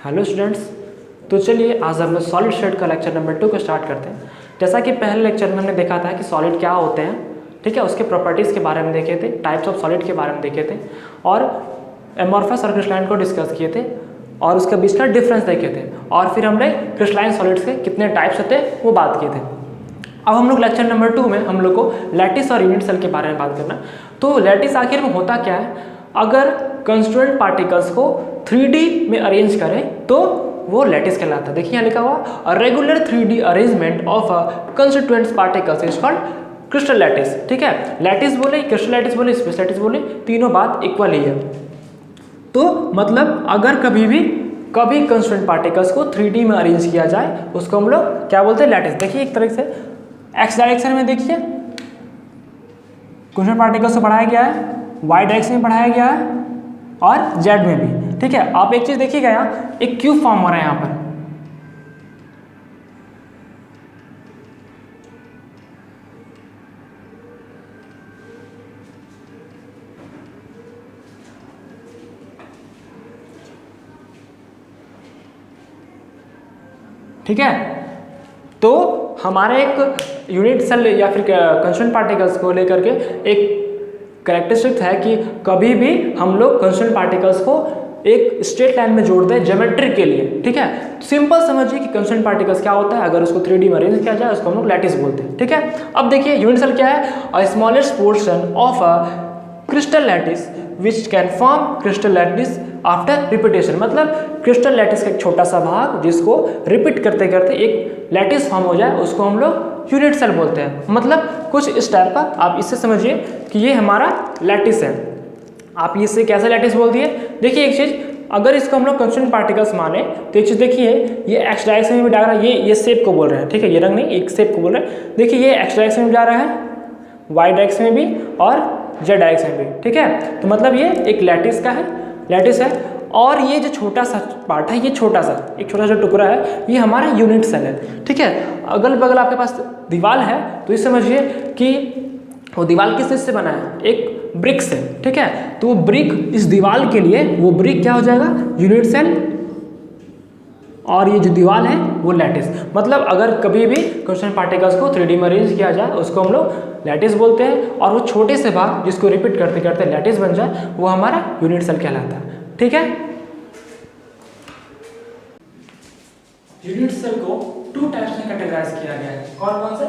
Hello students. तो चलिए आज हम लोग सॉलिड स्टेट का लेक्चर नंबर 2 को स्टार्ट करते हैं। जैसा कि पहले लेक्चर में हमने देखा था कि सॉलिड क्या होते हैं, ठीक है, उसके प्रॉपर्टीज़ के बारे में देखे थे, टाइप्स ऑफ सॉलिड के बारे में देखे थे और एमॉर्फस और क्रिस्टलाइन को डिस्कस किए थे और उसके बीच का डिफरेंस देखे थे और फिर हमने क्रिस्टलाइन सॉलिड्स के कितने टाइप्स होते हैं वो बात किए थे। अब हम लोग लेक्चर नंबर 2 में हम लोग को लैटिस और यूनिट सेल के बारे में बात करना। तो लैटिस आखिर में होता क्या है? अगर कंस्टिट्यूएंट पार्टिकल्स को 3D में अरेंज करें तो वो लैटिस कहलाता है। देखिए यहाँ लिखा हुआ a regular 3D arrangement of a constituents particles is called crystal lattice. ठीक है, लैटिस बोले, क्रिस्टल लैटिस बोले, स्पेस लैटिस बोले, तीनों बात इक्वल ही है। तो मतलब अगर कभी कंस्टिट्यूएंट पार्टिकल्स को 3D में अरेंज किया जाए उसको हम लोग क्या बोलते हैं? लैटिस। देखिए एक तरह से एक्स डायरेक्शन में देखिए कंस्टिट्यूएंट पार्टिकल्स को बढ़ाया गया है, वाई डायरेक्शन में बढ़ाया गया है और जेड में भी। ठीक है, आप एक चीज देखिएगा, यहाँ एक क्यूब फॉर्म हो रहा है यहाँ पर। ठीक है, तो हमारे एक यूनिट सेल या फिर कंस्टिट्यूएंट पार्टिकल्स को लेकर के एक कैरेक्टरिस्टिक है कि कभी भी हम लोग कंस्टिट्यूएंट पार्टिकल्स को एक स्ट्रेट लाइन में जोड़ते हैं ज्योमेट्री के लिए। ठीक है, सिंपल समझिए कि कंस्टिट्यूएंट पार्टिकल्स क्या होता है, अगर उसको 3D में अरेंज किया जाए उसको हम लोग लैटिस बोलते हैं। ठीक है, अब देखिए यूनिट सेल क्या है? A smallest portion of a crystal lattice which can form crystal lattice after repetition. मतलब क्रिस्टल लैटिस का एक छोटा सा भाग जिसको रिपीट करते करते एक लैटिस फॉर्म हो जाए उसको हम लोग यूनिट सेल बोलते हैं। मतलब कुछ इस टाइप का आप इससे समझिए कि ये हमारा लैटिस है। आप इससे कैसे लैटिस बोल दिए? देखिए एक चीज, अगर इसको हम लोग कंस्टिट्यूएंट पार्टिकल्स माने तो एक चीज देखिए, ये एक्स डायरेक्शन में भी जा रहा है, ये शेप को बोल रहे हैं। ठीक है, ये रंग नहीं, एक शेप को बोल रहे हैं। देखिए ये एक्स डायरेक्शन में जा रहा है, वाई डायरेक्शन में भी और जेड डायरेक्शन में भी। ठीक है, तो मतलब ये एक लैटिस का है, लैटिस है। और ये जो छोटा सा पार्ट है, ये एक छोटा सा टुकड़ा है, ये हमारा यूनिट सेल है। ठीक है, अगल बगल आपके पास दीवार है तो ये समझिए कि वो दीवार किस चीज से बना है? एक ब्रिक से। ठीक है, तो वो ब्रिक इस दीवार के लिए वो ब्रिक क्या हो जाएगा? यूनिट सेल, और ये जो दीवार है वो लैटिस। मतलब अगर कभी भी कंस्टिट्यूएंट पार्टिकल्स को 3D में अरेंज किया जाए उसको हम लोग लैटिस बोलते हैं और वो छोटे से भाग जिसको रिपीट करते करते लैटिस बन जाए वो हमारा यूनिट सेल कहलाता है। ठीक है, यूनिट सेल को 2 टाइप्स में कैटेगराइज किया गया है। कौन कौन से?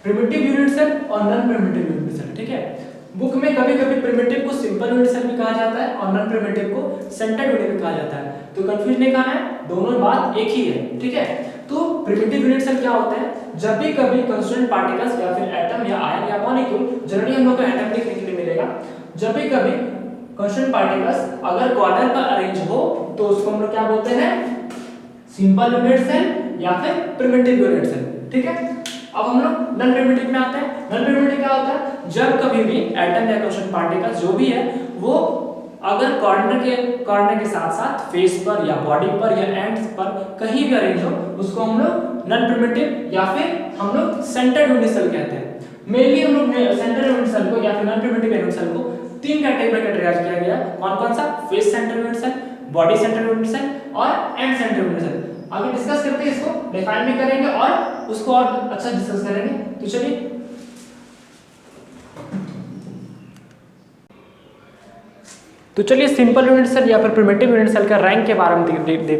प्रिमिटिव यूनिट सेल और नॉन प्रिमिटिव यूनिट सेल। ठीक है, बुक में कभी कभी प्रिमिटिव को सिंपल यूनिट सेल भी कहा जाता है और नॉन प्रिमिटिव को सेंटर्ड यूनिट भी कहा जाता है। तो कंफ्यूज नहीं करना है, दोनों बात एक ही है। ठीक है, तो प्रिमिटिव यूनिट सेल क्या होते हैं? जब भी कभी कंस्टिट्यूएंट पार्टिकल्स या फिर एटम या आयन या मॉलिक्यूल, जनरली हम लोग को एटम देखने के लिए मिलेगा, जब भी कभी कंस्टिट्यूएंट पार्टिकल्स अगर कॉर्नर पर अरेंज हो तो उसको हम लोग क्या बोलते हैं? सिंपल यूनिट सेल या फिर प्रिमिटिव यूनिट सेल। ठीक है, अब हम लोग नॉन प्रिमिटिव में आते हैं। नॉन प्रिमिटिव क्या होता है? जब कभी भी एटम या कंस्टिट्यूएंट पार्टिकल्स जो भी है वो अगर कॉर्नर के साथ साथ फेस पर या बॉडी पर या एंड्स पर कहीं भी अरेंज हो उसको हम लोग नॉन प्रिमिटिव या फिर हम लोग सेंटर्ड यूनिट सेल कहते हैं। मेनली हम लोग सेंटर्ड यूनिट सेल को या फिर नॉन प्रिमिटिव यूनिट सेल को 3 कैटेगरी में कैटेगराइज किया गया है। कौन कौन सा? Face centred unit cell, body centred unit cell और एंड सेंटर्ड यूनिट सेल। आगे डिस्कस करते हैं, इसको डिफाइन भी करेंगे और उसको और अच्छा डिस्कस करेंगे। तो चलिए सिंपल यूनिट सेल या फिर प्रिमिटिव यूनिट सेल का रैंक के बारे में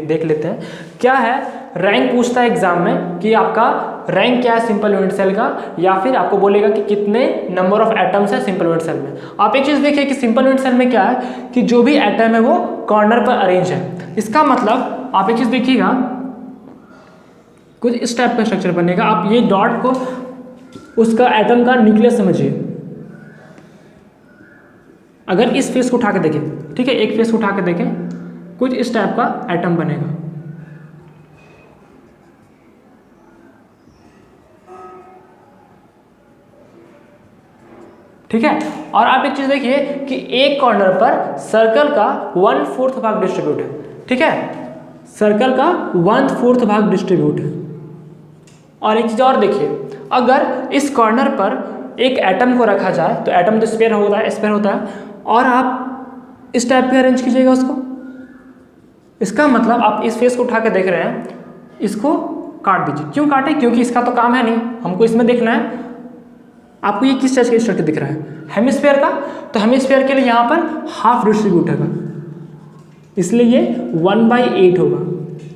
देख लेते हैं। क्या है रैंक? पूछता है एग्जाम में कि आपका रैंक क्या है सिंपल यूनिट सेल का, या फिर आपको बोलेगा कि कितने नंबर ऑफ एटम्स है सिंपल यूनिट सेल में। आप एक चीज देखिए कि सिंपल यूनिट सेल में क्या है कि जो भी एटम है वो कॉर्नर पर अरेंज है। इसका मतलब आप एक चीज देखिएगा, कुछ इस टाइप का स्ट्रक्चर बनेगा। आप ये डॉट को उसका एटम का न्यूक्लियस समझिए। अगर इस फेस को उठा के देखें, ठीक है, एक फेस को उठा के देखें, कुछ इस टाइप का एटम बनेगा। ठीक है, और आप एक चीज देखिए कि एक कॉर्नर पर सर्कल का 1/4 भाग डिस्ट्रीब्यूट है। ठीक है, सर्कल का 1/4 भाग डिस्ट्रीब्यूट है। और एक चीज और देखिए, अगर इस कॉर्नर पर एक एटम को रखा जाए तो एटम तो स्फीयर होता है और आप इस टाइप पे अरेंज कीजिएगा उसको, इसका मतलब आप इस फेस को उठा के देख रहे हैं, इसको काट दीजिए। क्यों काटें? क्योंकि इसका तो काम है नहीं, हमको इसमें देखना है। आपको ये किस टाइप का स्ट्रक्चर दिख रहा है? हेमिस्फीयर का। तो हेमिस्फीयर के लिए यहाँ पर हाफ डिस्ट्रीब्यूट होगा, इसलिए ये 1/8 होगा।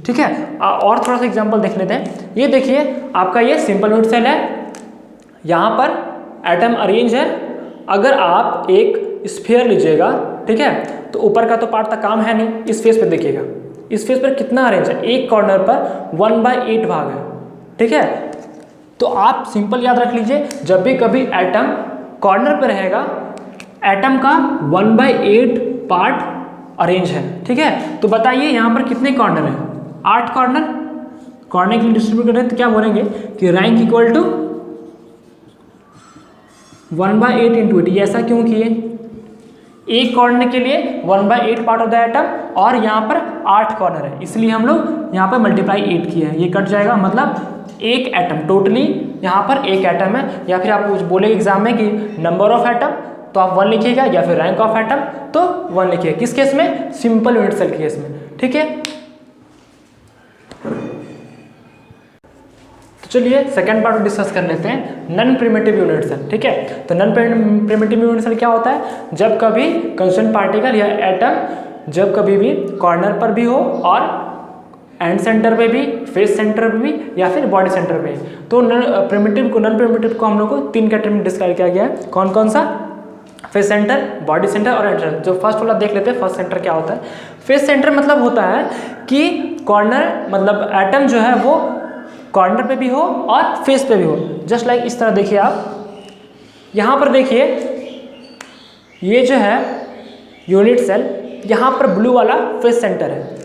ठीक है, और थोड़ा सा एग्जांपल देख लेते हैं। ये देखिए आपका ये सिंपल यूनिट सेल है, यहाँ पर एटम अरेंज है। अगर आप एक स्फीयर लीजिएगा, ठीक है, तो ऊपर का तो पार्ट का काम है नहीं, इस फेस पे देखिएगा, इस फेस पर कितना अरेंज है, एक कॉर्नर पर 1/8 भाग है। ठीक है, तो आप सिंपल याद रख लीजिए, जब भी कभी एटम कॉर्नर पर रहेगा, एटम का 1/8 पार्ट अरेंज है। ठीक है, तो बताइए यहाँ पर कितने कॉर्नर हैं? 8 कॉर्नर। कॉर्नर के लिए डिस्ट्रीब्यूट करें तो क्या बोलेंगे कि रैंक इक्वल टू 1/8 इंटू 8। ऐसा क्यों किए? एक कॉर्नर के लिए 1/8 पार्ट ऑफ द एटम और यहाँ पर 8 कॉर्नर है, इसलिए हम लोग यहाँ पर मल्टीप्लाई 8 किया है। ये कट जाएगा, मतलब एक एटम, टोटली यहाँ पर एक एटम है। या फिर आप कुछ बोलेंगे एग्जाम में कि नंबर ऑफ एटम, तो आप 1 लिखिएगा, या फिर रैंक ऑफ एटम तो 1 लिखिएगा। किस केस में? सिंपल यूनिट सेल के केस में। ठीक है, तो चलिए सेकंड पार्ट डिस्कस कर लेते हैं, नॉन प्रिमिटिव यूनिट सेल। ठीक है, तो नॉन प्रिमिटिव यूनिट सेल क्या होता है? जब कभी कंस्टेंट पार्टिकल या एटम जब कभी भी कॉर्नर पर भी हो और एंड सेंटर पे भी, फेस सेंटर पे भी, या फिर बॉडी सेंटर पे। तो नॉन प्रिमिटिव को हम लोग को 3 कैटेगरी में डिस्क्राइब किया गया है। कौन कौन सा? फेस सेंटर, बॉडी सेंटर और एंड सेंटर। जो फर्स्ट वाला देख लेते हैं, फर्स्ट सेंटर क्या होता है। फेस सेंटर मतलब होता है कि कॉर्नर, मतलब एटम जो है वो कॉर्नर पे भी हो और फेस पे भी हो। जस्ट लाइक इस तरह देखिए आप, यहाँ पर देखिए, ये जो है यूनिट सेल, यहाँ पर ब्लू वाला फेस सेंटर है,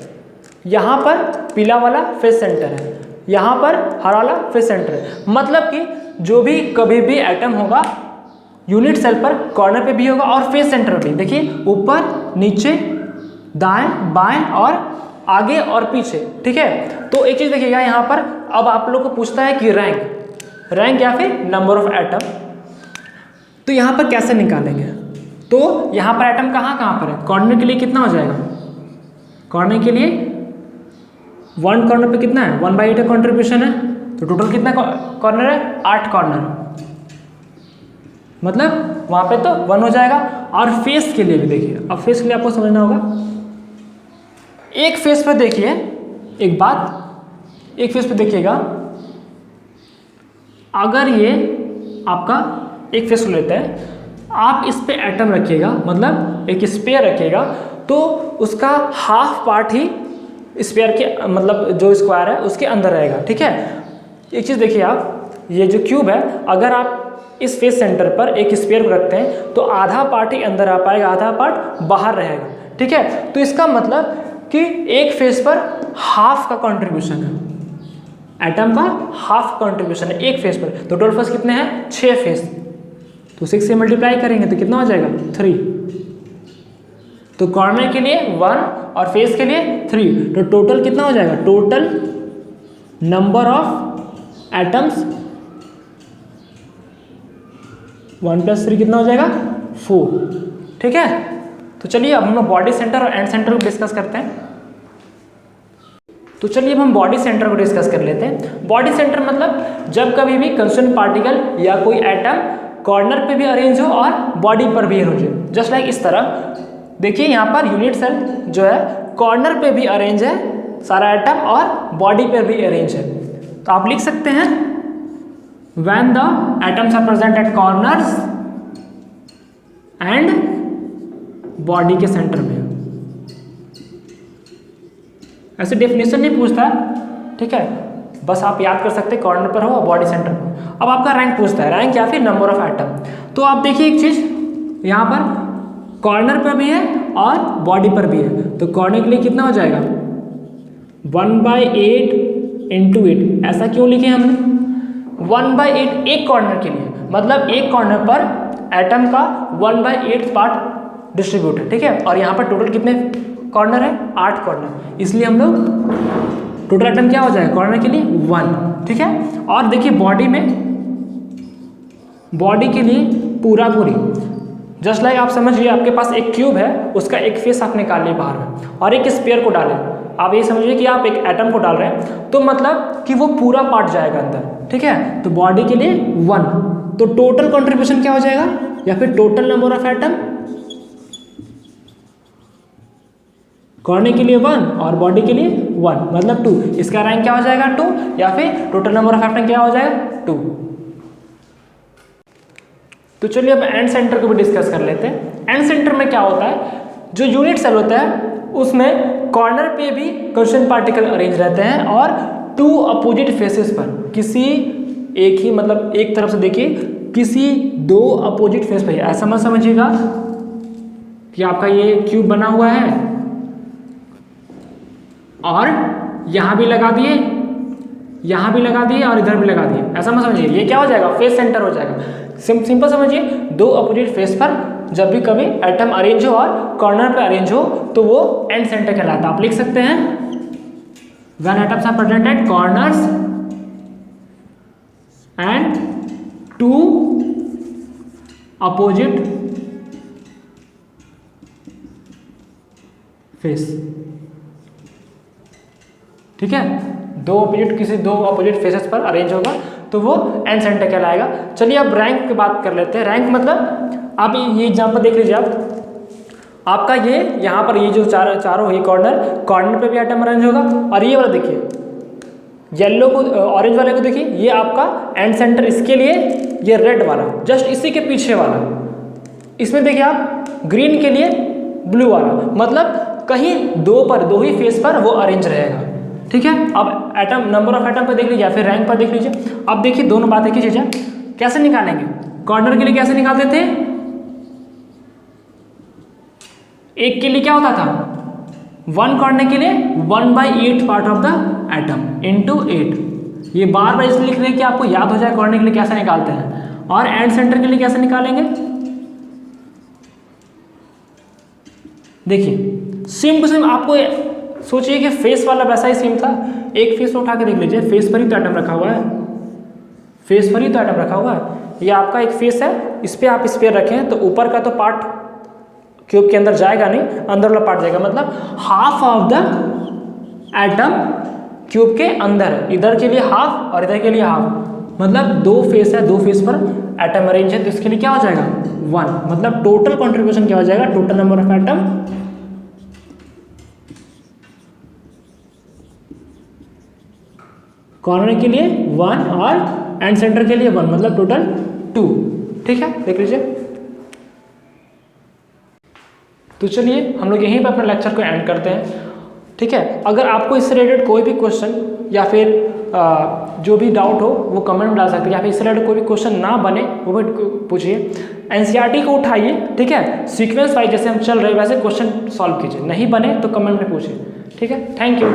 यहाँ पर पीला वाला फेस सेंटर है, यहाँ पर हरा वाला फेस सेंटर है। मतलब कि जो भी कभी भी एटम होगा यूनिट सेल पर कॉर्नर पे भी होगा और फेस सेंटर पे भी। देखिए ऊपर, नीचे, दाएं, बाएं और आगे और पीछे। ठीक है, तो एक चीज़ देखिएगा यहाँ पर, अब आप लोग को पूछता है कि रैंक या फिर नंबर ऑफ एटम, तो यहाँ पर कैसे निकालेंगे? तो यहाँ पर एटम कहाँ पर है? कॉर्नर के लिए कितना हो जाएगा? कॉर्नर के लिए 1 कॉर्नर पे कितना है? 1/8 का कॉन्ट्रीब्यूशन है, तो टोटल कितना कॉर्नर है? 8 कॉर्नर, मतलब वहाँ पे तो 1 हो जाएगा। और फेस के लिए भी देखिए, अब फेस के लिए आपको समझना होगा। एक फेस पे देखिए, एक बात, एक फेस पे देखिएगा, अगर ये आपका एक फेस को लेते हैं, आप इस पे एटम रखिएगा, मतलब एक स्पेयर रखिएगा, तो उसका हाफ पार्ट ही स्पेयर के, मतलब जो स्क्वायर है उसके अंदर रहेगा। ठीक है, एक चीज़ देखिए आप, ये जो क्यूब है, अगर आप इस फेस सेंटर पर एक स्पेयर को रखते हैं तो आधा पार्ट ही अंदर आ पाएगा, आधा पार्ट बाहर रहेगा। ठीक है, तो इसका मतलब कि एक फेस पर हाफ का कंट्रीब्यूशन है, एटम का हाफ कंट्रीब्यूशन है एक फेस पर। तो टोटल फेस कितने हैं? 6 फेस, तो 6 से मल्टीप्लाई करेंगे तो कितना हो जाएगा? 3। तो कॉर्नर के लिए 1 और फेस के लिए 3, तो टोटल कितना हो जाएगा? टोटल नंबर ऑफ एटम्स 1 + 3 कितना हो जाएगा? 4। ठीक है, तो चलिए अब हम लोग बॉडी सेंटर और एंड सेंटर को डिस्कस करते हैं। तो चलिए अब हम बॉडी सेंटर को डिस्कस कर लेते हैं। बॉडी सेंटर मतलब जब कभी भी कंस्टेंट पार्टिकल या कोई एटम कॉर्नर पे भी अरेंज हो और बॉडी पर भी अरेंज हो। जस्ट लाइक इस तरह देखिए, यहाँ पर यूनिट सेल जो है कॉर्नर पे भी अरेंज है सारा एटम और बॉडी पर भी अरेंज है। तो आप लिख सकते हैं when the atoms are present at corners and body के सेंटर में। ऐसे डेफिनेशन नहीं पूछता, ठीक है, बस आप याद कर सकते हैं कॉर्नर पर हो और बॉडी सेंटर पर। अब आपका रैंक पूछता है, रैंक या फिर नंबर ऑफ एटम। तो आप देखिए एक चीज, यहाँ पर कॉर्नर पर भी है और बॉडी पर भी है, तो कॉर्नर के लिए कितना हो जाएगा? 1/8 × 8। ऐसा क्यों लिखे हमने? 1/8 एक कॉर्नर के लिए, मतलब एक कॉर्नर पर एटम का 1/8 पार्ट डिस्ट्रीब्यूट है। ठीक है, और यहाँ पर टोटल कितने कॉर्नर है? 8 कॉर्नर, इसलिए हम लोग टोटल एटम क्या हो जाएगा कॉर्नर के लिए? 1। ठीक है, और देखिए बॉडी में, बॉडी के लिए पूरी, जस्ट लाइक आप समझिए आपके पास एक क्यूब है, उसका एक फेस आप निकाल लिए बाहर में और एक स्फीयर को डालें, आप ये समझिए कि आप एक एटम को डाल रहे हैं तो मतलब कि वो पूरा पार्ट जाएगा अंदर, ठीक है। तो बॉडी के लिए 1, तो टोटल कंट्रीब्यूशन क्या हो जाएगा, या फिर total number of atom, corner के लिए 1 और बॉडी के लिए 1 मतलब 2, इसका रैंक क्या हो जाएगा 2, या फिर टोटल नंबर ऑफ एटम क्या हो जाएगा 2। तो चलिए अब एंड सेंटर को भी डिस्कस कर लेते हैं। एंड सेंटर में क्या होता है, जो यूनिट सेल होता है उसमें कॉर्नर पे भी कंस्टिट्यूएंट पार्टिकल अरेंज रहते हैं और 2 अपोजिट फेसेस पर, किसी एक ही मतलब एक तरफ से देखिए किसी 2 अपोजिट फेस पर, ऐसा मत समझिएगा कि आपका ये क्यूब बना हुआ है और यहाँ भी लगा दिए, यहाँ भी लगा दिए और इधर भी लगा दिए, ऐसा मत समझिए। ये क्या हो जाएगा, फेस सेंटर हो जाएगा। सिंपल समझिए, 2 अपोजिट फेस पर जब भी कभी एटम अरेंज हो और कॉर्नर पे अरेंज हो तो वो एंड सेंटर कहलाता है। आप लिख सकते हैं when atoms are present at corners and 2 opposite face, ठीक है। किसी 2 अपोजिट फेसेस पर अरेंज होगा तो वो एंड सेंटर कहलाएगा। चलिए अब रैंक की बात कर लेते हैं। रैंक मतलब आप ये एग्जाम्पल देख लीजिए, आपका ये यहाँ पर ये जो चारों ही कॉर्नर पे भी एटम अरेंज होगा, और ये वाला देखिए येलो को ऑरेंज वाले को देखिए, ये आपका एंड सेंटर, इसके लिए ये रेड वाला जस्ट इसी के पीछे वाला, इसमें देखिए आप ग्रीन के लिए ब्लू वाला, मतलब कहीं 2 ही फेस पर वो अरेंज रहेगा, ठीक है। अब एटम नंबर ऑफ एटम पर देख लीजिए या फिर रैंक पर देख लीजिए। अब देखिए दोनों बातें की चीजें कैसे निकालेंगे। कॉर्नर के लिए कैसे निकालते थे, एक के लिए क्या होता था 1 कॉर्नर के लिए 1/8 part of the atom into 8। ये बार बार इसलिए लिख रहे हैं कि आपको याद हो जाए कॉर्नर के लिए कैसे निकालते हैं। और एंड सेंटर के लिए कैसे निकालेंगे, देखिए सेम टू सेम। आपको सोचिए कि फेस वाला वैसा ही सेम था, एक फेस उठा के देख लीजिए, फेस पर ही तो एटम रखा हुआ है, फेस पर ही तो एटम रखा हुआ है। ये आपका एक फेस है, इस पर आप स्फीयर रखें तो ऊपर का तो पार्ट क्यूब के अंदर जाएगा नहीं, अंदर वाला पार्ट जाएगा, मतलब half of the atom cube के अंदर है, इधर के लिए हाफ और इधर के लिए हाफ, मतलब 2 फेस है, 2 फेस पर एटम अरेंज है, तो इसके लिए क्या हो जाएगा 1, मतलब टोटल कंट्रीब्यूशन क्या हो जाएगा, total number of atom corner के लिए 1 और एंड सेंटर के लिए 1, मतलब टोटल 2, ठीक है। देख लीजिए। तो चलिए हम लोग यहीं पर अपने लेक्चर को एंड करते हैं, ठीक है। अगर आपको इससे रिलेटेड कोई भी क्वेश्चन या फिर जो भी डाउट हो वो कमेंट में डाल सकते हैं, या फिर इससे रिलेटेड कोई भी क्वेश्चन ना बने वो भी पूछिए। एनसीईआरटी को उठाइए, ठीक है, सीक्वेंस वाइज जैसे हम चल रहे हैं वैसे क्वेश्चन सॉल्व कीजिए, नहीं बने तो कमेंट में पूछिए, ठीक है। Thank you.